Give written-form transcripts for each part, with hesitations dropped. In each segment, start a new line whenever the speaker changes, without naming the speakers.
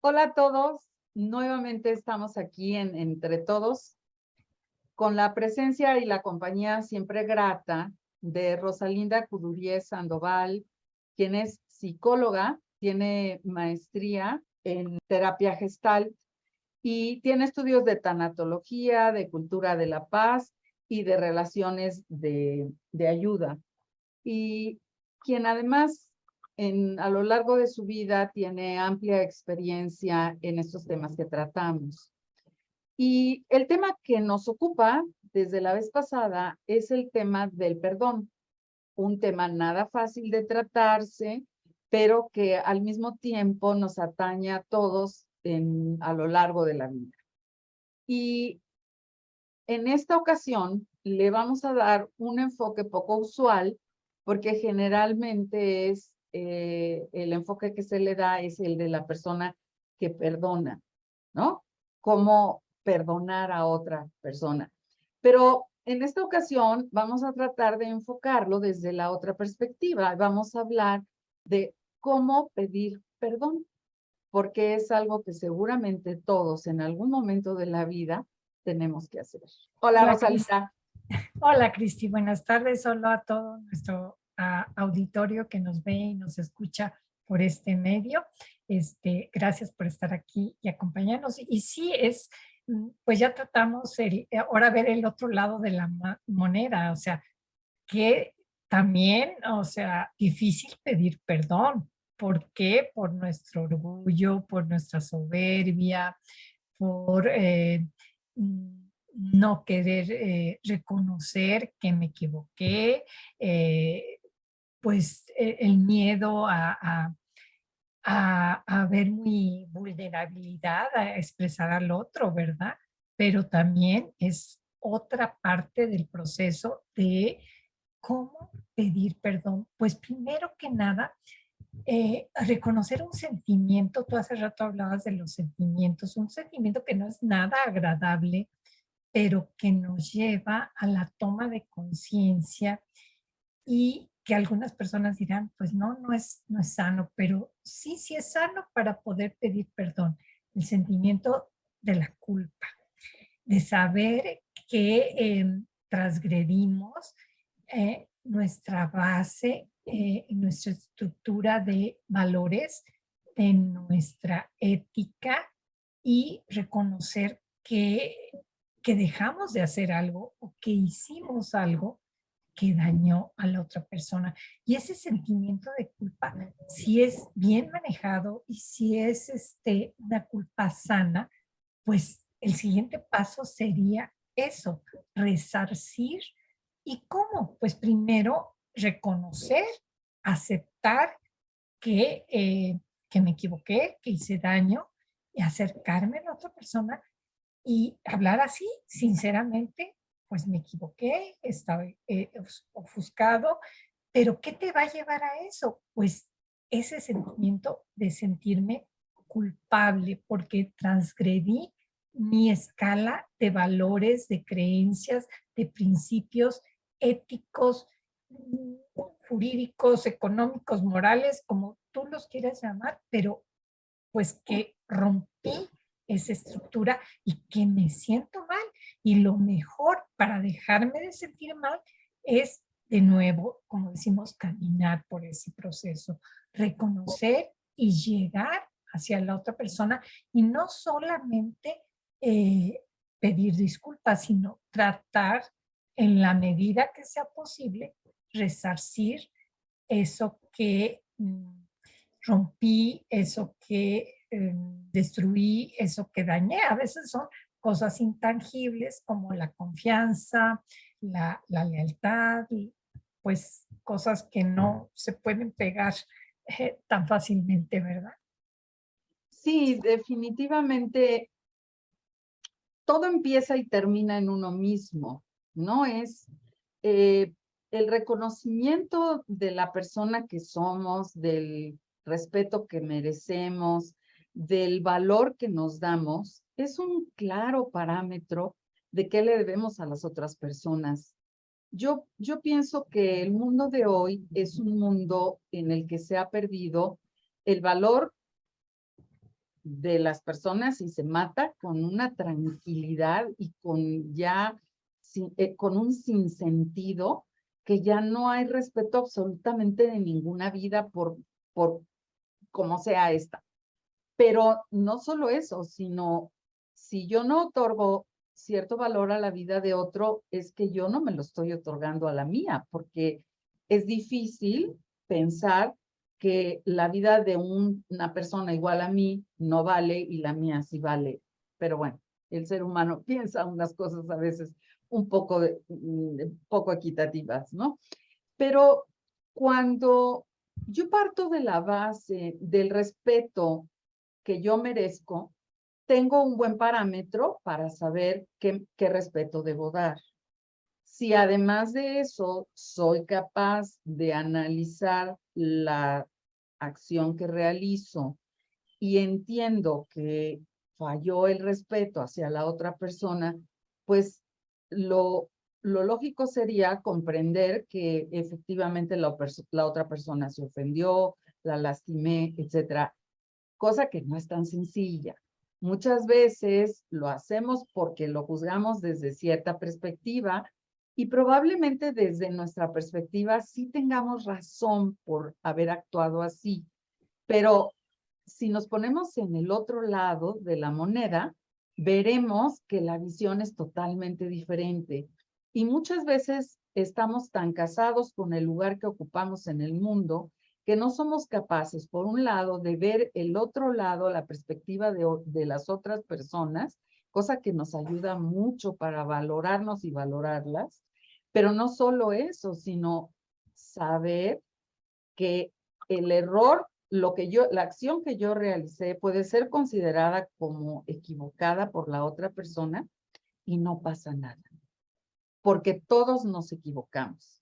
Hola a todos, nuevamente estamos aquí en Entre Todos con la presencia y la compañía siempre grata de Rosalinda Coudurier Sandoval, quien es psicóloga, tiene maestría en terapia gestal y tiene estudios de tanatología, de cultura de la paz y de relaciones de ayuda. Y quien además a lo largo de su vida tiene amplia experiencia en estos temas que tratamos. Y el tema que nos ocupa desde la vez pasada es el tema del perdón, un tema nada fácil de tratarse, pero que al mismo tiempo nos atañe a todos a lo largo de la vida. Y en esta ocasión le vamos a dar un enfoque poco usual porque generalmente el enfoque que se le da es el de la persona que perdona, ¿no? Cómo perdonar a otra persona. Pero en esta ocasión vamos a tratar de enfocarlo desde la otra perspectiva. Vamos a hablar de cómo pedir perdón, porque es algo que seguramente todos en algún momento de la vida tenemos que hacer. Hola,
Hola,
Rosalita.
Hola, Cristi. Buenas tardes. Hola a todo nuestro auditorio que nos ve y nos escucha por este medio. Gracias por estar aquí y acompañarnos. Y sí, pues ya tratamos ahora ver el otro lado de la moneda, o sea, que también, o sea, difícil pedir perdón. ¿Por qué? Por nuestro orgullo, por nuestra soberbia, por no querer reconocer que me equivoqué, pues el miedo a ver mi vulnerabilidad, a expresar al otro, ¿verdad? Pero también es otra parte del proceso de cómo pedir perdón. Pues primero que nada, reconocer un sentimiento, tú hace rato hablabas de los sentimientos, un sentimiento que no es nada agradable, pero que nos lleva a la toma de conciencia y que algunas personas dirán, pues no, no es sano, pero sí, sí es sano para poder pedir perdón. El sentimiento de la culpa, de saber que transgredimos nuestra base, nuestra estructura de valores, de nuestra ética y reconocer que dejamos de hacer algo o que hicimos algo que dañó a la otra persona. Y ese sentimiento de culpa, si es bien manejado y si es una culpa sana, pues el siguiente paso sería eso, resarcir. ¿Y cómo? Pues primero reconocer, aceptar que me equivoqué, que hice daño, y acercarme a la otra persona y hablar así, sinceramente, pues me equivoqué, estaba ofuscado, pero ¿qué te va a llevar a eso? Pues ese sentimiento de sentirme culpable porque transgredí mi escala de valores, de creencias, de principios éticos, jurídicos, económicos, morales, como tú los quieras llamar, pero pues que rompí esa estructura y que me siento mal. Y lo mejor para dejarme de sentir mal es, de nuevo, como decimos, caminar por ese proceso, reconocer y llegar hacia la otra persona y no solamente pedir disculpas, sino tratar en la medida que sea posible resarcir eso que rompí, eso que destruí, eso que dañé. A veces son cosas intangibles como la confianza, la lealtad, y pues cosas que no se pueden pegar tan fácilmente, ¿verdad?
Sí, definitivamente todo empieza y termina en uno mismo, ¿no? Es eh, el reconocimiento de la persona que somos, del respeto que merecemos, del valor que nos damos, es un claro parámetro de qué le debemos a las otras personas. Yo pienso que el mundo de hoy es un mundo en el que se ha perdido el valor de las personas y se mata con una tranquilidad y con ya, con un sinsentido, que ya no hay respeto absolutamente de ninguna vida por como sea esta. Pero no solo eso, sino si yo no otorgo cierto valor a la vida de otro, es que yo no me lo estoy otorgando a la mía, porque es difícil pensar que la vida de una persona igual a mí no vale y la mía sí vale. Pero bueno, el ser humano piensa unas cosas a veces un poco, poco equitativas, ¿no? Pero cuando yo parto de la base del respeto que yo merezco, tengo un buen parámetro para saber qué respeto debo dar. Si además de eso soy capaz de analizar la acción que realizo y entiendo que falló el respeto hacia la otra persona, pues lo, lo lógico sería comprender que efectivamente la otra persona se ofendió, la lastimé, etcétera, cosa que no es tan sencilla. Muchas veces lo hacemos porque lo juzgamos desde cierta perspectiva y probablemente desde nuestra perspectiva sí tengamos razón por haber actuado así, pero si nos ponemos en el otro lado de la moneda, veremos que la visión es totalmente diferente. Y muchas veces estamos tan casados con el lugar que ocupamos en el mundo que no somos capaces, por un lado, de ver el otro lado, la perspectiva de las otras personas, cosa que nos ayuda mucho para valorarnos y valorarlas. Pero no solo eso, sino saber que el error, la acción que yo realicé puede ser considerada como equivocada por la otra persona y no pasa nada, porque todos nos equivocamos.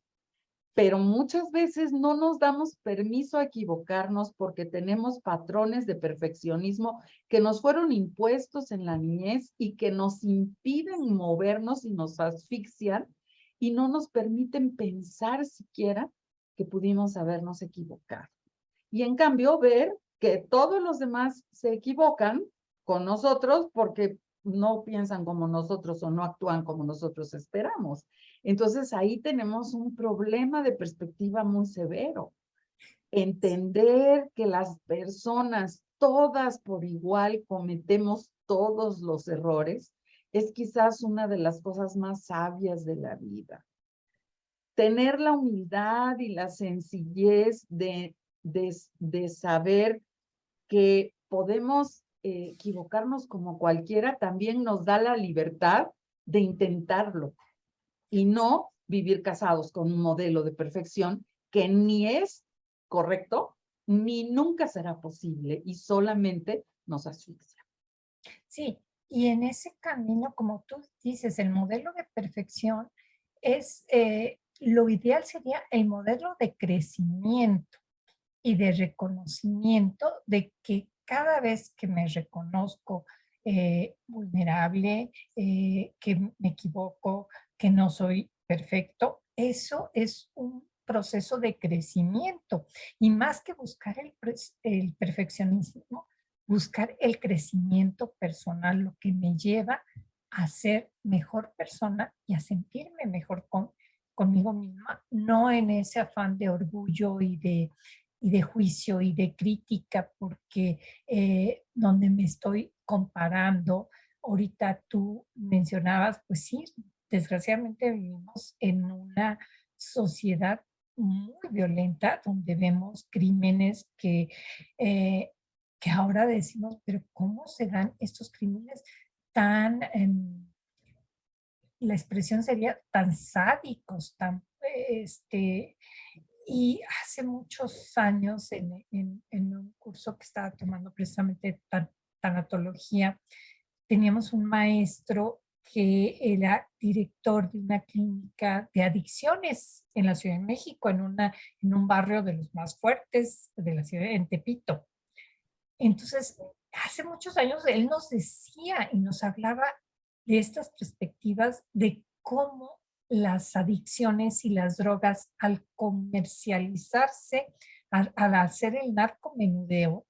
Pero muchas veces no nos damos permiso a equivocarnos porque tenemos patrones de perfeccionismo que nos fueron impuestos en la niñez y que nos impiden movernos y nos asfixian y no nos permiten pensar siquiera que pudimos habernos equivocado. Y en cambio ver que todos los demás se equivocan con nosotros porque no piensan como nosotros o no actúan como nosotros esperamos. Entonces ahí tenemos un problema de perspectiva muy severo. Entender que las personas, todas por igual, cometemos todos los errores, es quizás una de las cosas más sabias de la vida. Tener la humildad y la sencillez de saber que podemos equivocarnos como cualquiera, también nos da la libertad de intentarlo y no vivir casados con un modelo de perfección que ni es correcto ni nunca será posible y solamente nos asfixia.
Sí, y en ese camino, como tú dices, el modelo de perfección es, lo ideal sería el modelo de crecimiento y de reconocimiento de que cada vez que me reconozco vulnerable, que me equivoco, que no soy perfecto, eso es un proceso de crecimiento. Y más que buscar el perfeccionismo, buscar el crecimiento personal, lo que me lleva a ser mejor persona y a sentirme mejor conmigo misma, no en ese afán de orgullo y de juicio y de crítica, porque donde me estoy comparando, ahorita tú mencionabas, pues sí, desgraciadamente vivimos en una sociedad muy violenta, donde vemos crímenes que ahora decimos, pero ¿cómo se dan estos crímenes tan, la expresión sería tan sádicos, tan, y hace muchos años en un curso que estaba tomando precisamente tanatología, teníamos un maestro que era director de una clínica de adicciones en la Ciudad de México, en un barrio de los más fuertes de la ciudad, en Tepito. Entonces, hace muchos años él nos decía y nos hablaba de estas perspectivas de cómo las adicciones y las drogas al comercializarse, al hacer el narcomenudeo,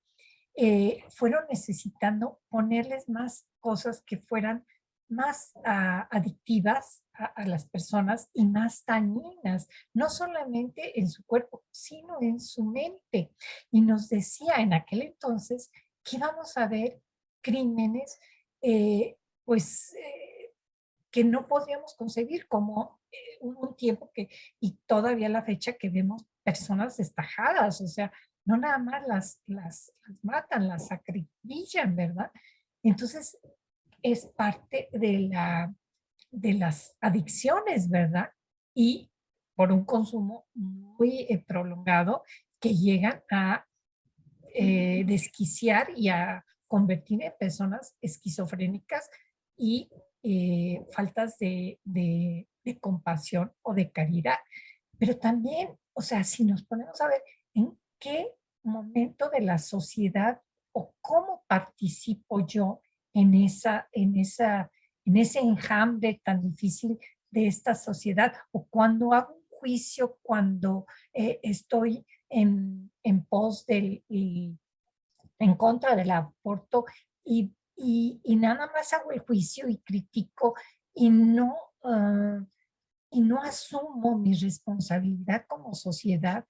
fueron necesitando ponerles más cosas que fueran más adictivas a las personas y más dañinas, no solamente en su cuerpo, sino en su mente. Y nos decía en aquel entonces que íbamos a ver crímenes, eh, pues, que no podíamos concebir, como hubo un tiempo que, y todavía la fecha que vemos personas destajadas, o sea, no nada más las matan, las sacrifican, ¿verdad? Entonces, es parte de las adicciones, ¿verdad? Y por un consumo muy prolongado que llegan a desquiciar y a convertir en personas esquizofrénicas y faltas de compasión o de caridad. Pero también, o sea, si nos ponemos a ver en qué momento de la sociedad o cómo participo yo en ese enjambre tan difícil de esta sociedad, o cuando hago un juicio, cuando estoy en pos en contra del aborto y nada más hago el juicio y critico y no, y no asumo mi responsabilidad como sociedad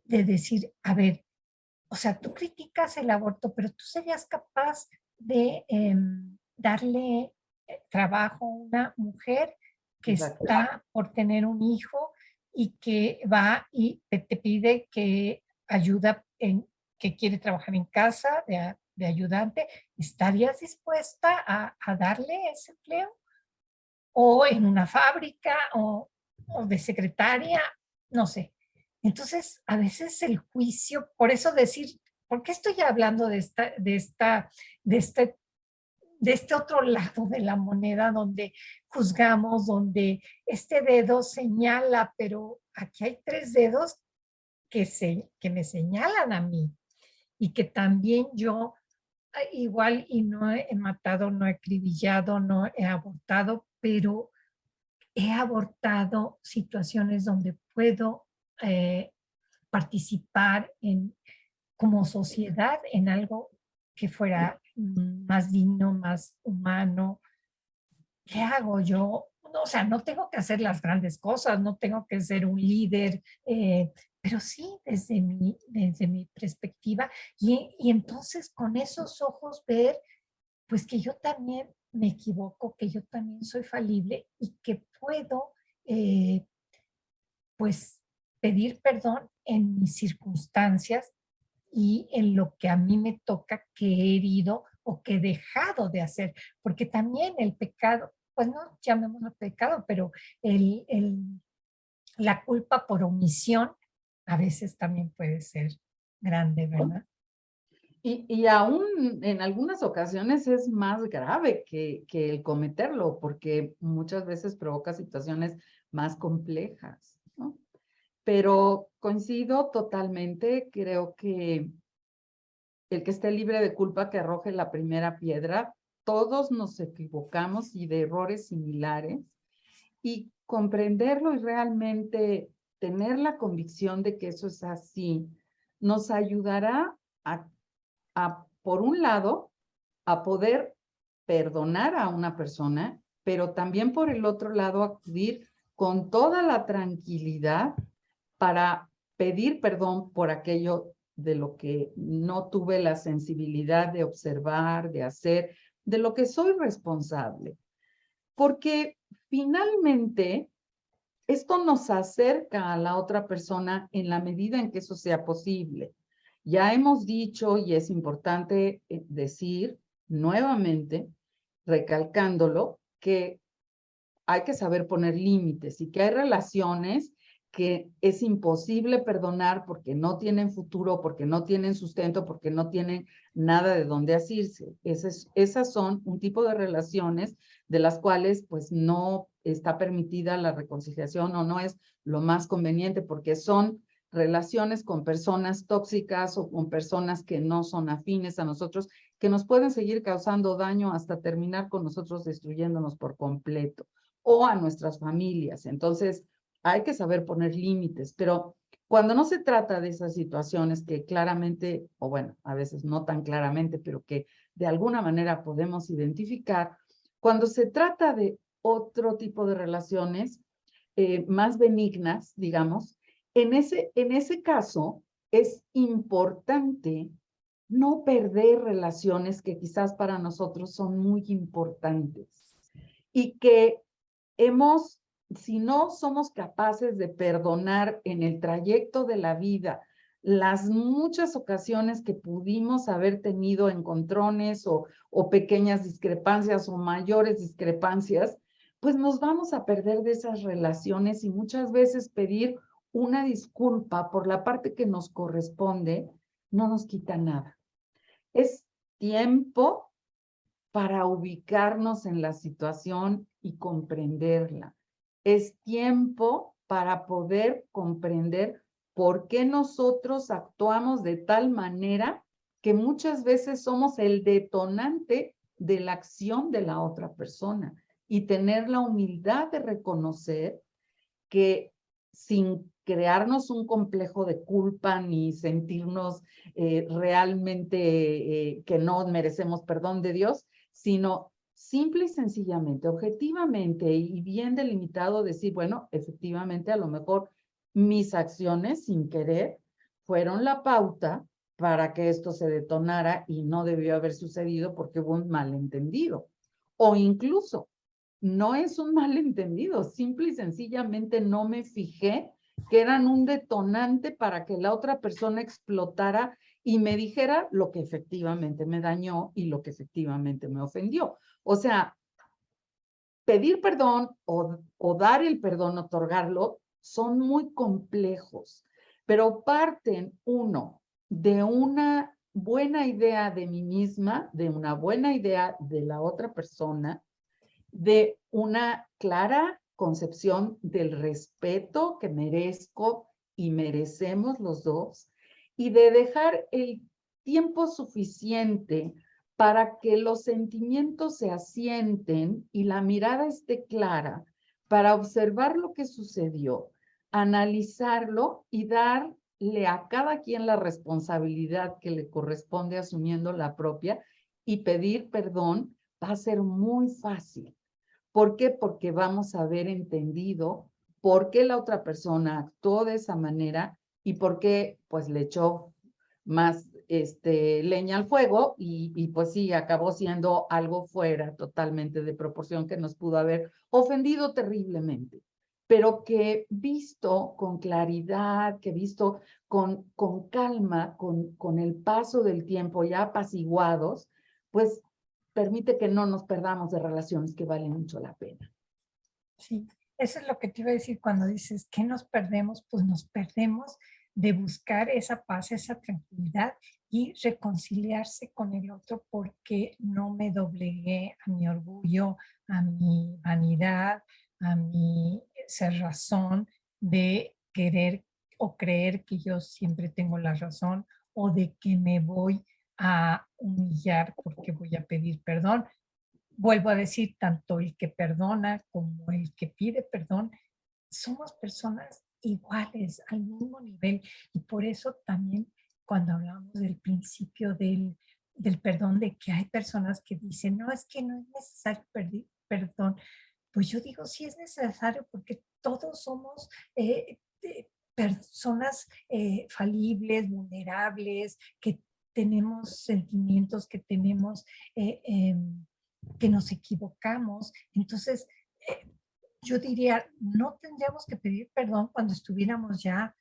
de decir, a ver, o sea, tú criticas el aborto, pero tú serías capaz de darle trabajo a una mujer que
Exacto.
está por tener un hijo y que va y te pide que ayuda en, que quiere trabajar en casa de ayudante. ¿Estarías dispuesta a darle ese empleo? O en una fábrica o de secretaria, no sé. Entonces, a veces el juicio, por eso decir, ¿por qué estoy hablando de este, de este otro lado de la moneda donde juzgamos, donde este dedo señala, pero aquí hay tres dedos que me señalan a mí y que también yo igual y no he matado, no he acribillado, no he abortado, pero he abortado situaciones donde puedo eh, participar como sociedad en algo que fuera más digno, más humano. ¿Qué hago yo? No, o sea, no tengo que hacer las grandes cosas, no tengo que ser un líder, pero sí desde mi perspectiva. Y entonces con esos ojos ver pues que yo también me equivoco, que yo también soy falible y que puedo, eh, pues, pedir perdón en mis circunstancias y en lo que a mí me toca que he herido o que he dejado de hacer, porque también el pecado, pues no llamémoslo pecado, pero la culpa por omisión a veces también puede ser grande, ¿verdad?
Y aún en algunas ocasiones es más grave que el cometerlo, porque muchas veces provoca situaciones más complejas, ¿no? Pero coincido totalmente, creo que el que esté libre de culpa que arroje la primera piedra, todos nos equivocamos y de errores similares, y comprenderlo y realmente tener la convicción de que eso es así, nos ayudará por un lado, a poder perdonar a una persona, pero también por el otro lado, acudir con toda la tranquilidad para pedir perdón por aquello de lo que no tuve la sensibilidad de observar, de hacer, de lo que soy responsable. Porque finalmente esto nos acerca a la otra persona en la medida en que eso sea posible. Ya hemos dicho, y es importante decir nuevamente, recalcándolo, que hay que saber poner límites y que hay relaciones que es imposible perdonar porque no tienen futuro, porque no tienen sustento, porque no tienen nada de dónde asirse. Esas son un tipo de relaciones de las cuales pues no está permitida la reconciliación o no es lo más conveniente porque son relaciones con personas tóxicas o con personas que no son afines a nosotros, que nos pueden seguir causando daño hasta terminar con nosotros destruyéndonos por completo o a nuestras familias. Entonces, hay que saber poner límites, pero Cuando no se trata de esas situaciones que claramente, o bueno, a veces no tan claramente, pero que de alguna manera podemos identificar, cuando se trata de otro tipo de relaciones más benignas, digamos, en ese caso es importante no perder relaciones que quizás para nosotros son muy importantes y que hemos, si no somos capaces de perdonar en el trayecto de la vida las muchas ocasiones que pudimos haber tenido encontrones o pequeñas discrepancias o mayores discrepancias, pues nos vamos a perder de esas relaciones y muchas veces pedir una disculpa por la parte que nos corresponde no nos quita nada. Es tiempo para ubicarnos en la situación y comprenderla. Es tiempo para poder comprender por qué nosotros actuamos de tal manera que muchas veces somos el detonante de la acción de la otra persona y tener la humildad de reconocer que sin crearnos un complejo de culpa ni sentirnos realmente que no merecemos perdón de Dios, sino simple y sencillamente, objetivamente y bien delimitado, decir, bueno, efectivamente, a lo mejor mis acciones sin querer fueron la pauta para que esto se detonara y no debió haber sucedido porque hubo un malentendido. O incluso no es un malentendido, simple y sencillamente no me fijé que eran un detonante para que la otra persona explotara y me dijera lo que efectivamente me dañó y lo que efectivamente me ofendió. O sea, pedir perdón o dar el perdón, otorgarlo, son muy complejos, pero parten uno de una buena idea de mí misma, de una buena idea de la otra persona, de una clara concepción del respeto que merezco y merecemos los dos, y de dejar el tiempo suficiente para que los sentimientos se asienten y la mirada esté clara para observar lo que sucedió, analizarlo y darle a cada quien la responsabilidad que le corresponde asumiendo la propia y pedir perdón va a ser muy fácil. ¿Por qué? Porque vamos a haber entendido por qué la otra persona actuó de esa manera y por qué pues le echó más leña al fuego y pues sí, acabó siendo algo fuera totalmente de proporción que nos pudo haber ofendido terriblemente, pero que visto con claridad, que visto con calma, con el paso del tiempo ya apaciguados, pues permite que no nos perdamos de relaciones que valen mucho la pena.
Sí, eso es lo que te iba a decir cuando dices que nos perdemos, pues nos perdemos de buscar esa paz, esa tranquilidad y reconciliarse con el otro porque no me doblegué a mi orgullo, a mi vanidad, a mi razón de querer o creer que yo siempre tengo la razón o de que me voy a humillar porque voy a pedir perdón. Vuelvo a decir, tanto el que perdona como el que pide perdón, somos personas iguales, al mismo nivel. Y por eso también cuando hablamos del principio del perdón, de que hay personas que dicen, no, es que no es necesario pedir perdón. Pues yo digo, sí es necesario porque todos somos personas falibles, vulnerables, que tenemos sentimientos, que tenemos que nos equivocamos. Entonces, eh, yo diría, no tendríamos que pedir perdón cuando estuviéramos ya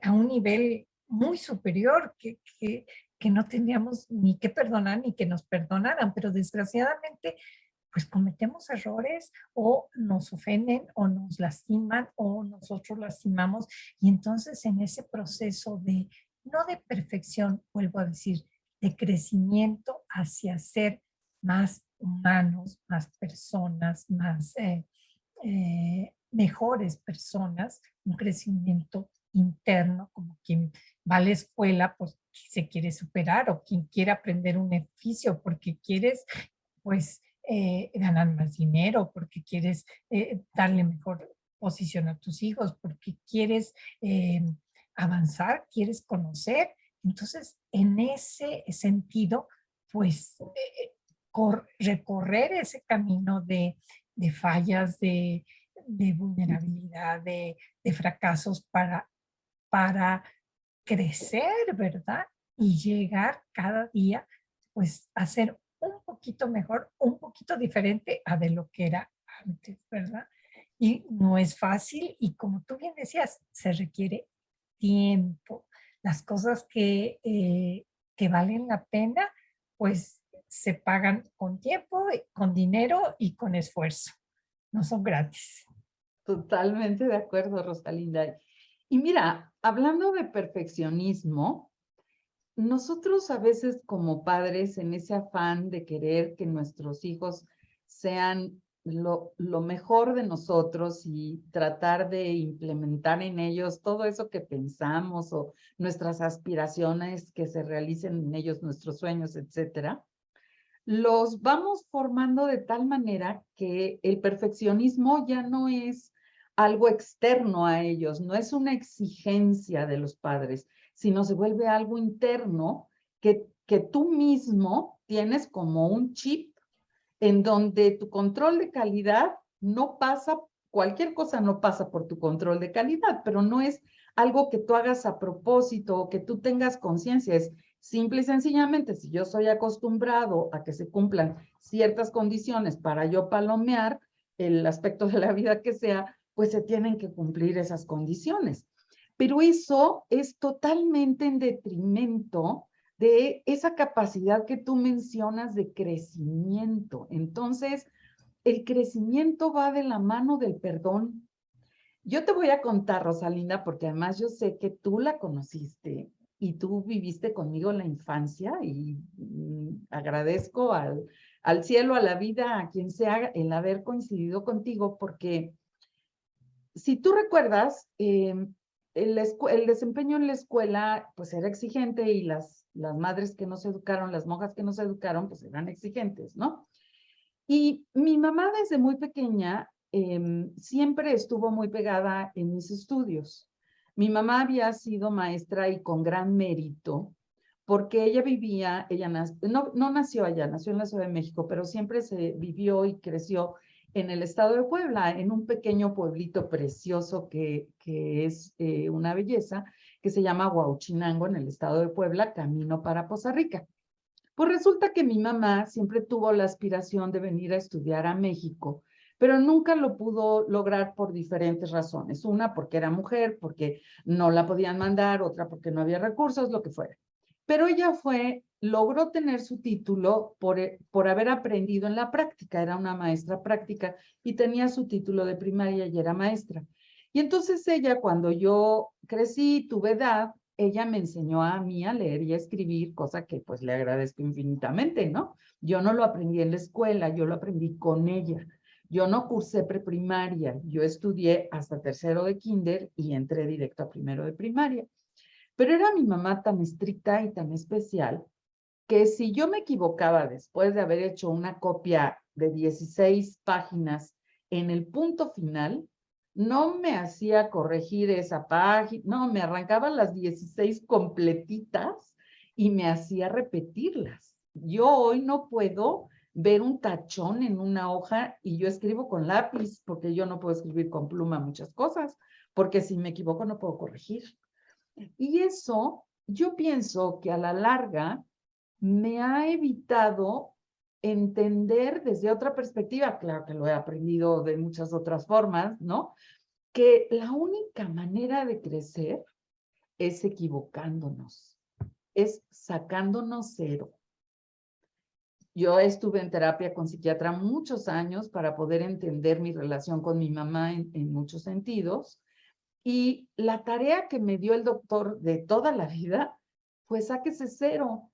a un nivel muy superior, que no tendríamos ni que perdonar ni que nos perdonaran, pero desgraciadamente, pues cometemos errores o nos ofenden o nos lastiman o nosotros lastimamos. Y entonces en ese proceso de, no de perfección, vuelvo a decir, de crecimiento hacia ser más humanos, más personas, más mejores personas, un crecimiento interno, como quien va a la escuela, pues se quiere superar o quien quiere aprender un oficio porque quieres, pues, ganar más dinero, porque quieres darle mejor posición a tus hijos, porque quieres avanzar, quieres conocer. Entonces, en ese sentido, pues recorrer ese camino de fallas, de vulnerabilidad, de fracasos para crecer, ¿verdad? Y llegar cada día, pues, a ser un poquito mejor, un poquito diferente a de lo que era antes, ¿verdad? Y no es fácil y como tú bien decías, se requiere tiempo. Las cosas que valen la pena, pues se pagan con tiempo, con dinero y con esfuerzo. No son gratis.
Totalmente de acuerdo, Rosalinda. Y mira, hablando de perfeccionismo, nosotros a veces como padres, en ese afán de querer que nuestros hijos sean lo mejor de nosotros y tratar de implementar en ellos todo eso que pensamos o nuestras aspiraciones, que se realicen en ellos nuestros sueños, etcétera, los vamos formando de tal manera que el perfeccionismo ya no es algo externo a ellos, no es una exigencia de los padres, sino se vuelve algo interno que tú mismo tienes como un chip en donde tu control de calidad no pasa, cualquier cosa no pasa por tu control de calidad, pero no es algo que tú hagas a propósito o que tú tengas conciencia, es simple y sencillamente, si yo soy acostumbrado a que se cumplan ciertas condiciones para yo palomear el aspecto de la vida que sea, pues se tienen que cumplir esas condiciones. Pero eso es totalmente en detrimento de esa capacidad que tú mencionas de crecimiento. Entonces, el crecimiento va de la mano del perdón. Yo te voy a contar, Rosalinda, porque además yo sé que tú la conociste y tú viviste conmigo la infancia y agradezco al cielo, a la vida, a quien sea, el haber coincidido contigo, porque si tú recuerdas, el desempeño en la escuela pues era exigente y las madres que nos educaron, las monjas que nos educaron, pues eran exigentes, ¿no? Y mi mamá desde muy pequeña siempre estuvo muy pegada en mis estudios. Mi mamá había sido maestra y con gran mérito, porque ella vivía, no nació allá, nació en la Ciudad de México, pero siempre se vivió y creció en el estado de Puebla, en un pequeño pueblito precioso que es una belleza, que se llama Huauchinango, en el estado de Puebla, camino para Poza Rica. Pues resulta que mi mamá siempre tuvo la aspiración de venir a estudiar a México, pero nunca lo pudo lograr por diferentes razones. Una, porque era mujer, porque no la podían mandar, otra, porque no había recursos, lo que fuera. Pero ella logró tener su título por haber aprendido en la práctica, era una maestra práctica y tenía su título de primaria y era maestra. Y entonces ella, cuando yo crecí, tuve edad, ella me enseñó a mí a leer y a escribir, cosa que pues le agradezco infinitamente, ¿no? Yo no lo aprendí en la escuela, yo lo aprendí con ella. Yo no cursé preprimaria, yo estudié hasta tercero de kinder y entré directo a primero de primaria. Pero era mi mamá tan estricta y tan especial que si yo me equivocaba después de haber hecho una copia de 16 páginas en el punto final, no me hacía corregir esa página, no, me arrancaba las 16 completitas y me hacía repetirlas. Yo hoy no puedo ver un tachón en una hoja y yo escribo con lápiz, porque yo no puedo escribir con pluma muchas cosas, porque si me equivoco no puedo corregir. Y eso, yo pienso que a la larga me ha evitado entender desde otra perspectiva, claro que lo he aprendido de muchas otras formas, ¿no? Que la única manera de crecer es equivocándonos, es sacándonos cero. Yo estuve en terapia con psiquiatra muchos años para poder entender mi relación con mi mamá en muchos sentidos. Y la tarea que me dio el doctor de toda la vida fue sáquese cero.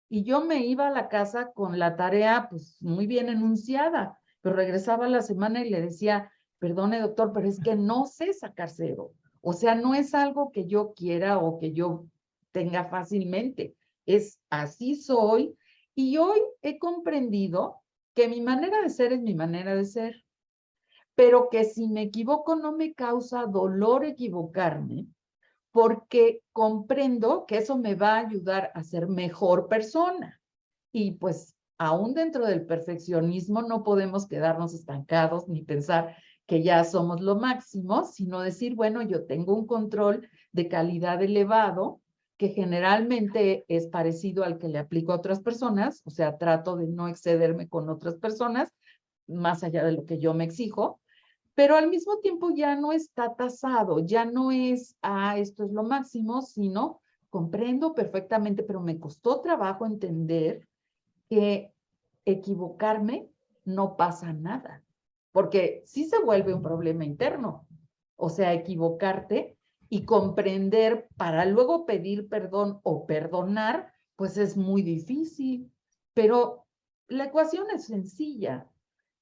Y yo me iba a la casa con la tarea pues muy bien enunciada, pero regresaba a la semana y le decía, perdone doctor, pero es que no sé sacar cero. O sea, no es algo que yo quiera o que yo tenga fácilmente. Es así soy. Y hoy he comprendido que mi manera de ser es mi manera de ser, pero que si me equivoco no me causa dolor equivocarme, porque comprendo que eso me va a ayudar a ser mejor persona. Y pues aún dentro del perfeccionismo no podemos quedarnos estancados ni pensar que ya somos lo máximo, sino decir, bueno, yo tengo un control de calidad elevado que generalmente es parecido al que le aplico a otras personas, o sea, trato de no excederme con otras personas, más allá de lo que yo me exijo, pero al mismo tiempo ya no está tasado, ya no es, esto es lo máximo, sino comprendo perfectamente, pero me costó trabajo entender que equivocarme no pasa nada, porque sí se vuelve un problema interno, o sea, equivocarte y comprender para luego pedir perdón o perdonar, pues es muy difícil, pero la ecuación es sencilla.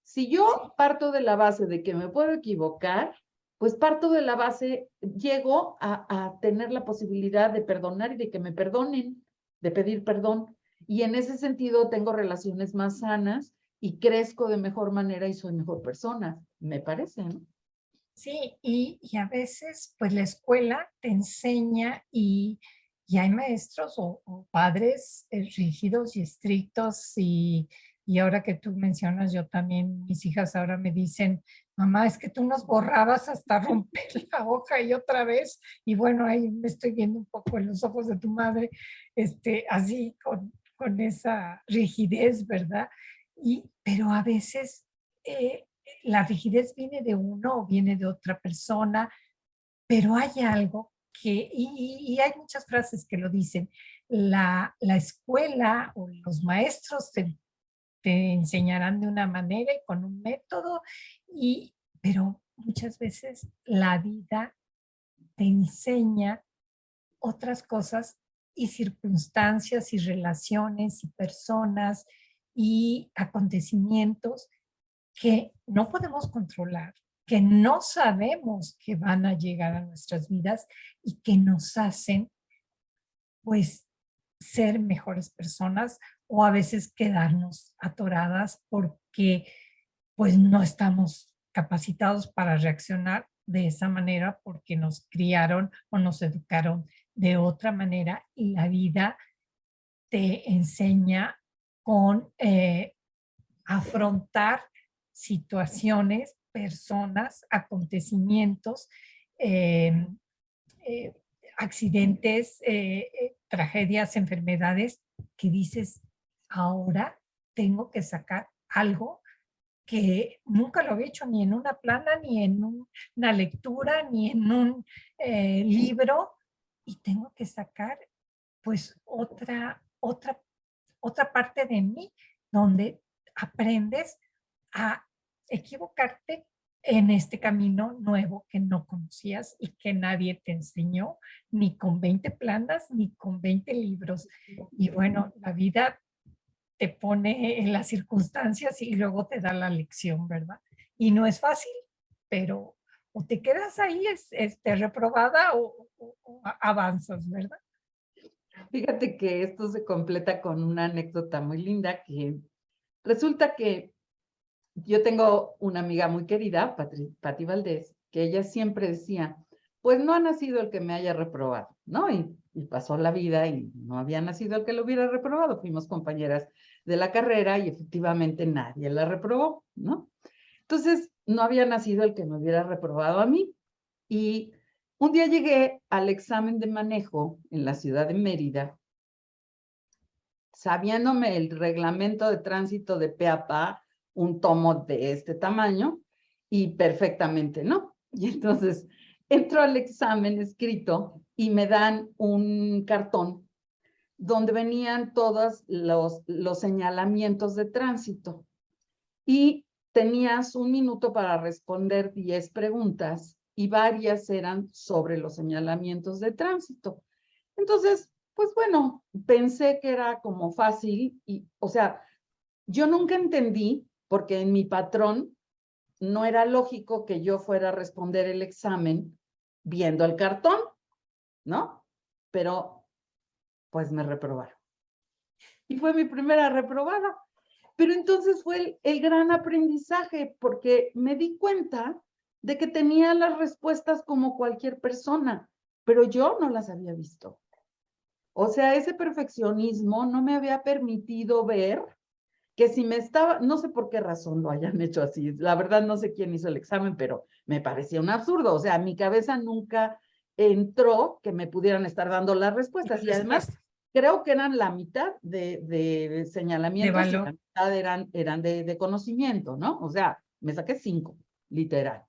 Si
Sí,
yo parto de la base de que me puedo equivocar, pues parto de la base, llego a tener la posibilidad de perdonar y de que me perdonen, de pedir perdón. Y en ese sentido tengo relaciones más sanas y crezco de mejor manera y soy mejor persona, me parece, ¿no?
sí, y a veces, pues la escuela te enseña y hay maestros o padres rígidos y estrictos y ahora que tú mencionas, yo también, mis hijas ahora me dicen, mamá, es que tú nos borrabas hasta romper la hoja y otra vez, y bueno, ahí me estoy viendo un poco en los ojos de tu madre, así con esa rigidez, ¿verdad? Pero a veces la rigidez viene de uno o viene de otra persona, pero hay algo y hay muchas frases que lo dicen, la escuela o los maestros te enseñarán de una manera y con un método, pero muchas veces la vida te enseña otras cosas y circunstancias y relaciones y personas y acontecimientos que no podemos controlar, que no sabemos que van a llegar a nuestras vidas y que nos hacen, pues, ser mejores personas o a veces quedarnos atoradas porque, pues, no estamos capacitados para reaccionar de esa manera porque nos criaron o nos educaron de otra manera y la vida te enseña con afrontar situaciones, personas, acontecimientos, eh, eh, accidentes, tragedias, enfermedades, que dices, ahora tengo que sacar algo que nunca lo había hecho ni en una plana, ni en una lectura, ni en un libro, y tengo que sacar pues otra parte de mí donde aprendes a equivocarte en este camino nuevo que no conocías y que nadie te enseñó, ni con 20 planas, ni con 20 libros. Y bueno, la vida te pone en las circunstancias y luego te da la lección, ¿verdad? Y no es fácil, pero o te quedas ahí reprobada o avanzas, ¿verdad?
Fíjate que esto se completa con una anécdota muy linda que resulta que yo tengo una amiga muy querida, Pati Valdés, que ella siempre decía, pues no ha nacido el que me haya reprobado, ¿no? Y pasó la vida y no había nacido el que lo hubiera reprobado. Fuimos compañeras de la carrera y efectivamente nadie la reprobó, ¿no? Entonces, no había nacido el que me hubiera reprobado a mí. Y un día llegué al examen de manejo en la ciudad de Mérida, sabiéndome el reglamento de tránsito de pe a pa, un tomo de este tamaño, y perfectamente no. Y entonces entro al examen escrito y me dan un cartón donde venían todos los señalamientos de tránsito y tenías un minuto para responder 10 preguntas y varias eran sobre los señalamientos de tránsito. Entonces, pues bueno, pensé que era como fácil y, o sea, yo nunca entendí, porque en mi patrón no era lógico que yo fuera a responder el examen viendo el cartón, ¿no? Pero pues me reprobaron. Y fue mi primera reprobada. Pero entonces fue el gran aprendizaje, porque me di cuenta de que tenía las respuestas como cualquier persona. pero yo no las había visto. O sea, ese perfeccionismo no me había permitido ver que si me estaba, no sé por qué razón lo hayan hecho así, la verdad no sé quién hizo el examen, pero me parecía un absurdo, o sea, mi cabeza nunca entró que me pudieran estar dando las respuestas, y además creo que eran la mitad de señalamientos y la
valor.
mitad eran de conocimiento, ¿no? O sea, me saqué 5, literal.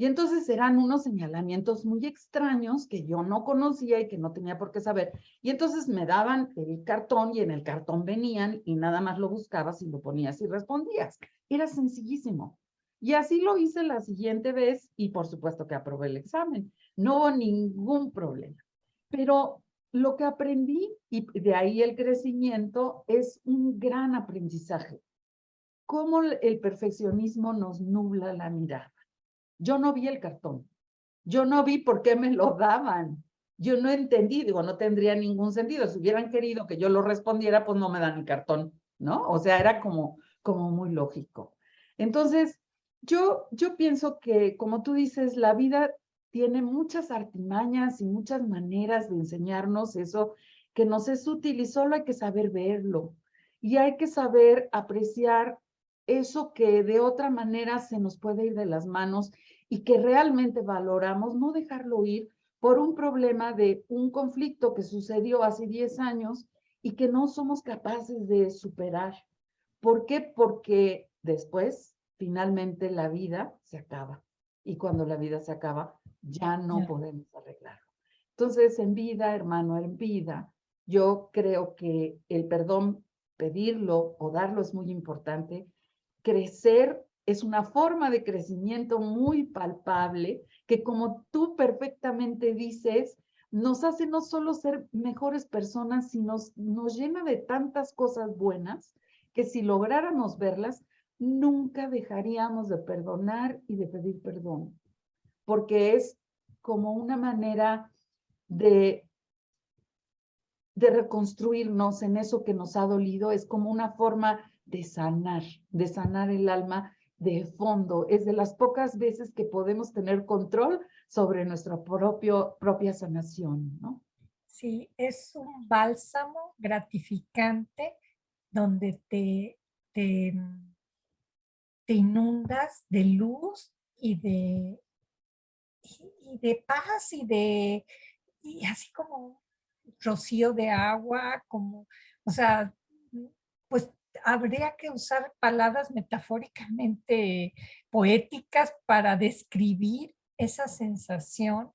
Y entonces eran unos señalamientos muy extraños que yo no conocía y que no tenía por qué saber. Y entonces me daban el cartón y en el cartón venían y nada más lo buscabas y lo ponías y respondías. Era sencillísimo. Y así lo hice la siguiente vez y por supuesto que aprobé el examen. No hubo ningún problema. Pero lo que aprendí, y de ahí el crecimiento, es un gran aprendizaje. Cómo el perfeccionismo nos nubla la mirada. Yo no vi el cartón. Yo no vi por qué me lo daban. Yo no entendí, digo, no tendría ningún sentido. Si hubieran querido que yo lo respondiera, pues no me dan el cartón, ¿no? O sea, era como muy lógico. Entonces, yo pienso que, como tú dices, la vida tiene muchas artimañas y muchas maneras de enseñarnos eso que nos es útil y solo hay que saber verlo. Y hay que saber apreciar eso que de otra manera se nos puede ir de las manos y que realmente valoramos, no dejarlo ir por un problema de un conflicto que sucedió hace 10 años y que no somos capaces de superar. ¿Por qué? Porque después, finalmente, la vida se acaba. Y cuando la vida se acaba, ya no podemos arreglarlo. Entonces, en vida, hermano, en vida, yo creo que el perdón, pedirlo o darlo es muy importante. Crecer es una forma de crecimiento muy palpable que, como tú perfectamente dices, nos hace no solo ser mejores personas, sino nos llena de tantas cosas buenas que si lográramos verlas, nunca dejaríamos de perdonar y de pedir perdón, porque es como una manera de, de reconstruirnos en eso que nos ha dolido, es como una forma de sanar el alma de fondo. Es de las pocas veces que podemos tener control sobre nuestra propia sanación, ¿no?
Sí, es un bálsamo gratificante donde te, te inundas de luz y de paz y así como rocío de agua, como, o sea, pues habría que usar palabras metafóricamente poéticas para describir esa sensación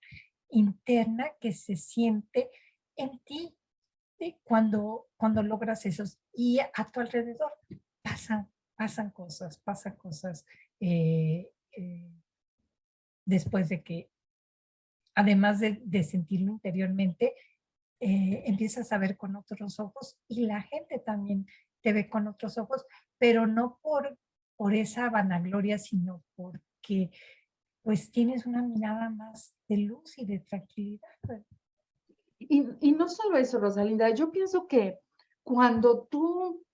interna que se siente en ti cuando logras eso. Y a tu alrededor pasan cosas eh, eh, después de que, además de sentirlo interiormente, empiezas a ver con otros ojos y la gente también te ve con otros ojos, pero no por esa vanagloria, sino porque pues tienes una mirada más de luz y de tranquilidad.
Y no solo eso, Rosalinda, yo pienso que cuando tú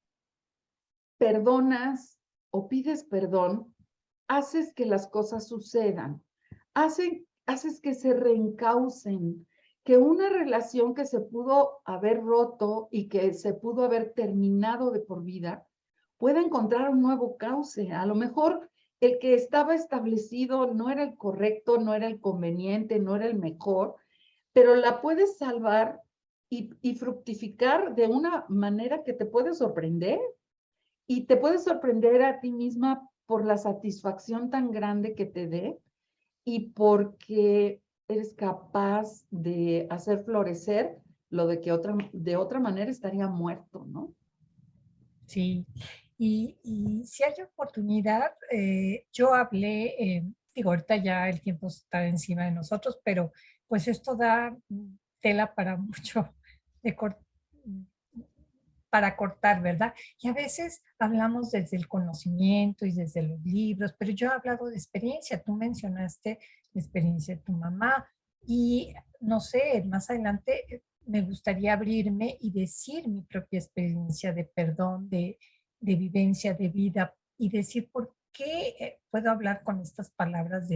perdonas o pides perdón, haces que las cosas sucedan, haces que se reencaucen, que una relación que se pudo haber roto y que se pudo haber terminado de por vida, pueda encontrar un nuevo cauce. A lo mejor el que estaba establecido no era el correcto, no era el conveniente, no era el mejor, pero la puedes salvar y fructificar de una manera que te puede sorprender y te puede sorprender a ti misma por la satisfacción tan grande que te dé y porque eres capaz de hacer florecer lo de que de otra manera estaría muerto, ¿no?
Sí, y si hay oportunidad, yo hablé, digo, ahorita ya el tiempo está encima de nosotros, pero pues esto da tela para mucho de para cortar, ¿verdad? Y a veces hablamos desde el conocimiento y desde los libros, pero yo he hablado de experiencia. Tú mencionaste la experiencia de tu mamá y no sé, más adelante me gustaría abrirme y decir mi propia experiencia de perdón, de vivencia, de vida y decir por qué puedo hablar con estas palabras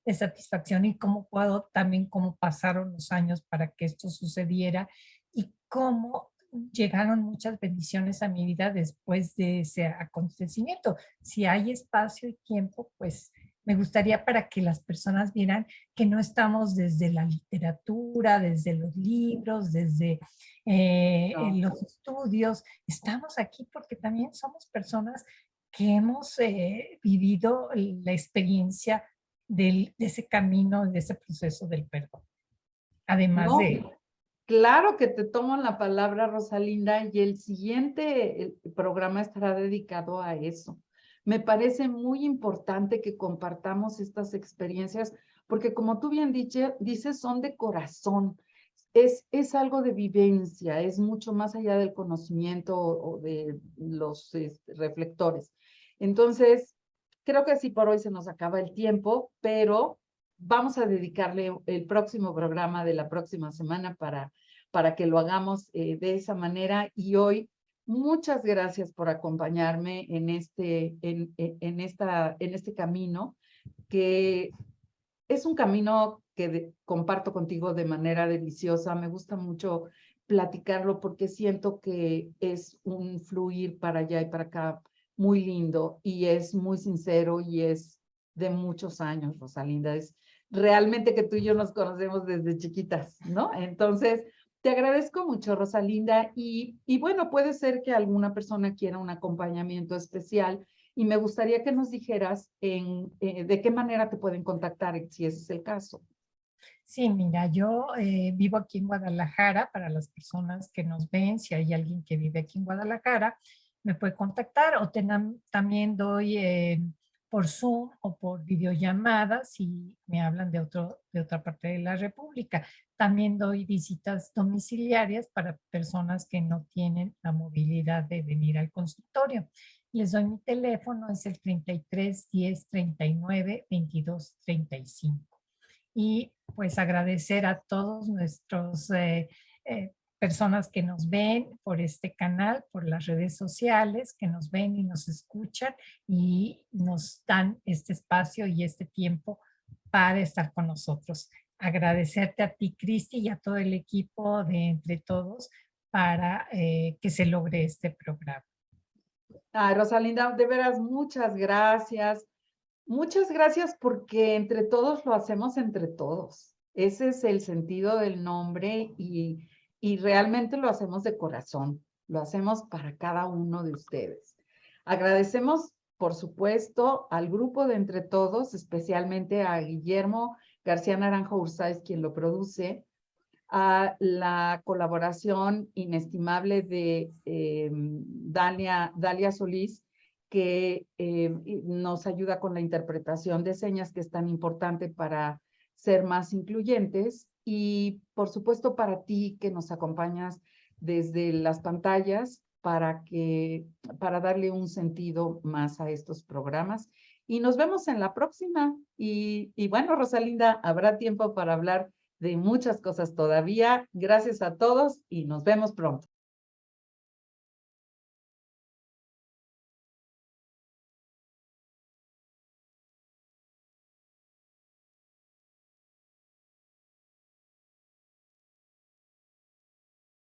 de satisfacción y cómo puedo también, cómo pasaron los años para que esto sucediera y cómo llegaron muchas bendiciones a mi vida después de ese acontecimiento. Si hay espacio y tiempo, pues me gustaría para que las personas vieran que no estamos desde la literatura, desde los libros, desde
No.
los estudios, estamos aquí porque también somos personas que hemos vivido la experiencia de ese camino, de ese proceso del perdón. Además
No,
de,
claro que te tomo la palabra, Rosalinda, y el siguiente programa estará dedicado a eso. Me parece muy importante que compartamos estas experiencias, porque como tú bien dices, son de corazón. Es algo de vivencia, es mucho más allá del conocimiento o de los reflectores. Entonces, creo que sí por hoy se nos acaba el tiempo, pero vamos a dedicarle el próximo programa de la próxima semana para que lo hagamos de esa manera. Y hoy, muchas gracias por acompañarme en este camino, que es un camino que comparto contigo de manera deliciosa. Me gusta mucho platicarlo porque siento que es un fluir para allá y para acá muy lindo y es muy sincero y es de muchos años, Rosalinda. Es realmente que tú y yo nos conocemos desde chiquitas, ¿no? Entonces, te agradezco mucho, Rosalinda. Y bueno, puede ser que alguna persona quiera un acompañamiento especial y me gustaría que nos dijeras de qué manera te pueden contactar, si ese es el caso.
sí, mira, yo vivo aquí en Guadalajara, para las personas que nos ven, si hay alguien que vive aquí en Guadalajara, me puede contactar o también doy por Zoom o por videollamada si me hablan de otra parte de la República. También doy visitas domiciliarias para personas que no tienen la movilidad de venir al consultorio. Les doy mi teléfono, es el 33 10 39 22 35 y pues agradecer a todos nuestros personas que nos ven por este canal, por las redes sociales, que nos ven y nos escuchan y nos dan este espacio y este tiempo para estar con nosotros. Agradecerte a ti, Cristi, y a todo el equipo de Entre Todos para que se logre este programa.
Ay, Rosalinda, de veras, muchas gracias. Muchas gracias porque entre todos lo hacemos entre todos. Ese es el sentido del nombre y realmente lo hacemos de corazón. Lo hacemos para cada uno de ustedes. Agradecemos, por supuesto, al grupo de Entre Todos, especialmente a Guillermo García Naranjo Ursáez, quien lo produce, a la colaboración inestimable de Dalia Solís, que nos ayuda con la interpretación de señas, que es tan importante para ser más incluyentes. Y por supuesto para ti que nos acompañas desde las pantallas para darle un sentido más a estos programas. Y nos vemos en la próxima. Y bueno, Rosalinda, habrá tiempo para hablar de muchas cosas todavía. Gracias a todos y nos vemos pronto.